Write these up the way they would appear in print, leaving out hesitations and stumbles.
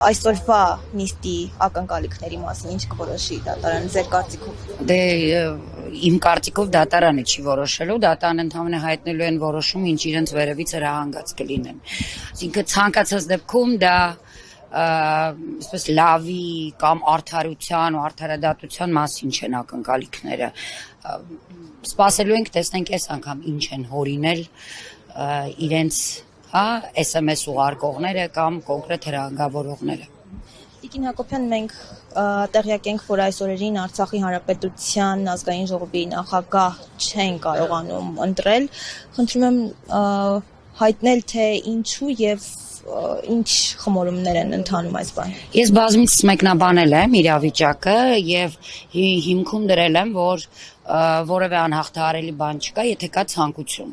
Այսօրվա նիստի ակնկալիքների մասին ինչ կորոշի դատարանը ձեր կարծիքով։ Դե իմ կարծիքով դատարանը չի որոշելու, դատարանը ընդհանրապես հայտնելու են որոշում, ինչ իրենց վերևից հրահանգած կլինեն։ Այսինքն ցանկացած դեպքում դա այսպես լավի կամ արդարության ու արդարադատության մասին չեն ակնկալիքները։ Սպասելու ենք տեսնենք այս անգամ ինչ են հորինել իրենց SMS ուղարկողները կամ կոնկրետ հրահանգավորողները։ Տիկին Հակոբյան, մենք տեղյակ ենք, որ այս օրերին Արցախի Հանրապետության ազգային ժողովի նախագահ չեն կարողանում ընտրել։ Խնդրում եմ հայտնել, թե ինչու եւ ինչ խմորումներ են ընթանում այս բանը։ Ես բազմիցս մեկնաբանել եմ իրավիճակը եւ հիմքում դրել եմ, որ որևէ անհաղթահարելի բան չկա, եթե կա ցանկություն։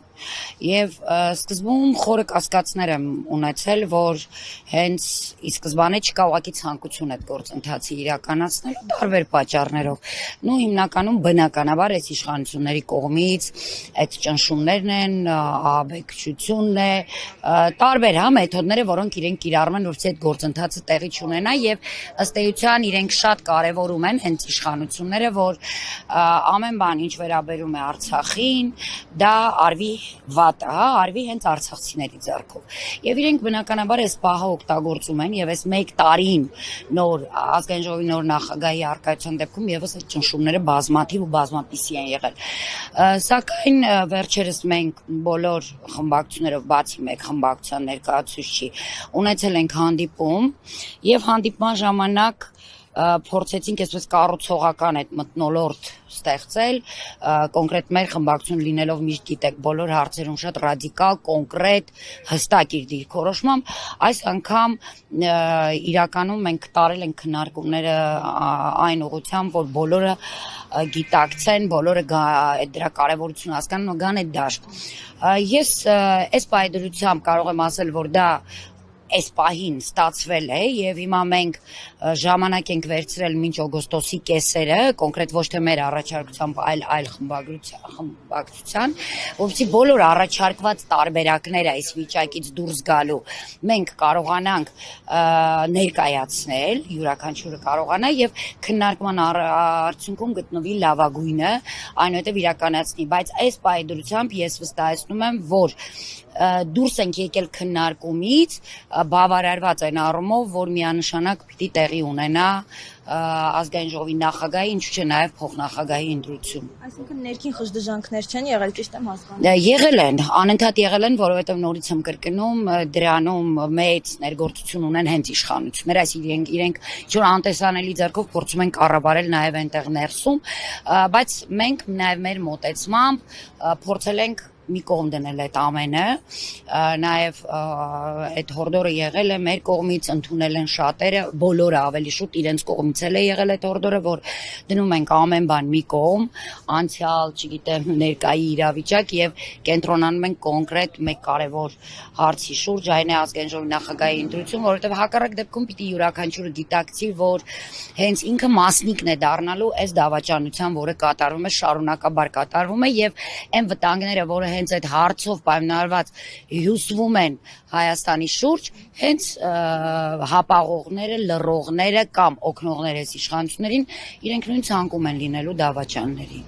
Եվ սկզբում խորը կասկածներ եմ ունեցել, որ հենց ի սկզբանե չկա ուղղակի ցանկություն այդ գործընթացի իրականացնելու տարբեր պատճառներով։ Նու հիմնականում բնականաբար այս իշխանությունների կողմից այդ ճնշումներն են, ահաբեկչությունն է, տարբեր մեթոդները, որոնք իրենք կիրառում են, որպեսզի այդ գործընթացը տեղի չունենա եւ ըստ էության իրենք շատ կարեւորում են հենց իշխանությունները, որ ամեն բան ինչ վերաբերում է Արցախին, դա արվի վատը, արվի հենց արցախցիների ձեռքով։ Եվ իրենք բնականաբար այս պահը օգտագործում են եւ այս 1 տարին նոր ազգային ժողովի նոր նախագահի արկայության դեպքում եւս այդ ճնշումները բազմաթիվ ու բազմապիսի են եղել։ Սակայն վերջերս մենք բոլոր խմբակցություններով բացի մեկ խմբակցության ներկայացուցիչի ունեցել ենք հանդիպում եւ հանդիպման ժամանակ փորձեցինք այսպես կառուցողական այդ մթնոլորտ ստեղծել, կոնկրետ մեր խմբակցություն լինելով միշտ գիտեք բոլոր հարցերում շատ ռադիկալ, կոնկրետ, հստակ իր դիրքորոշմամբ, այս անգամ իրականում մենք տարել ենք քննարկումները այն ուղղությամբ, որ բոլորը գիտակցեն, բոլորը դրա կարևորությունը հասկանան ու գան այդ դաշտ։ Ես այս պայմանությամբ կարող եմ ասել, որ դա այս պահին ստացվել է եւ հիմա մենք ժամանակ ենք վերցրել մինչ օգոստոսի կեսերը, կոնկրետ ոչ թե մեր առաջարկությամբ, այլ խմբակցության, որովհետեւ բոլոր առաջարկված տարբերակները այս վիճակից դուրս գալու մենք կարողանանք ներկայացնել, յուրաքանչյուրը կարողանա եւ քննարկման արդյունքում գտնվի լավագույնը, այնուհետեւ իրականացնի, բայց այս պայմանությամբ ես վստահեցնում եմ, որ դուրս ենք եկել քննարկումից բավարարված այն առումով, որ միանշանակ պիտի տեղի ունենա ազգային ժողովի նախագահի, ինչու՞ չէ նաև փոխնախագահի ընտրություն։ Այսինքն ներքին խժդժանքներ չեն եղել, ճիշտ եմ հասկանում։ Եղել են, անընդհատ եղել են, որովհետև նորից եմ կրկնում, դրանում մեծ ներգործություն ունեն հենց իշխանությունները, այսինքն իրենք ինչ-որ անտեսանելի ձեռքով փորձում են կառավարել նաև այնտեղ ներսում, բայց մենք նաև մեր մոտեցմամբ փորձել ենք մի կողմ դնել այդ ամենը, նաև այդ հորդորը եղել է մեր կողմից, ընդունել են շատերը, բոլորը ավելի շուտ իրենց կողմից է եղել այդ հորդորը, որ դնում ենք ամեն բան մի կողմ, անցյալ, չգիտեմ, ներկայի իրավիճակ եւ կենտրոնանում ենք կոնկրետ մեկ կարևոր հարցի շուրջ, այն է ազգային ժողովի նախագահի ընտրություն, որովհետեւ հակառակ դեպքում պիտի յուրաքանչյուրը գիտակցի, որ հենց ինքը մասնիկն է դառնալու այս դավաճանության, որը կատարվում է շարունակաբար կատարվում է եւ այն վտանգները, որը հենց այդ հարցով պայմանավորված հյուսվում են Հայաստանի շուրջ, հենց հապաղողները, լռողները կամ օգնողները իշխանություններին իրենք նույն ցանկում են լինելու դավաճանների։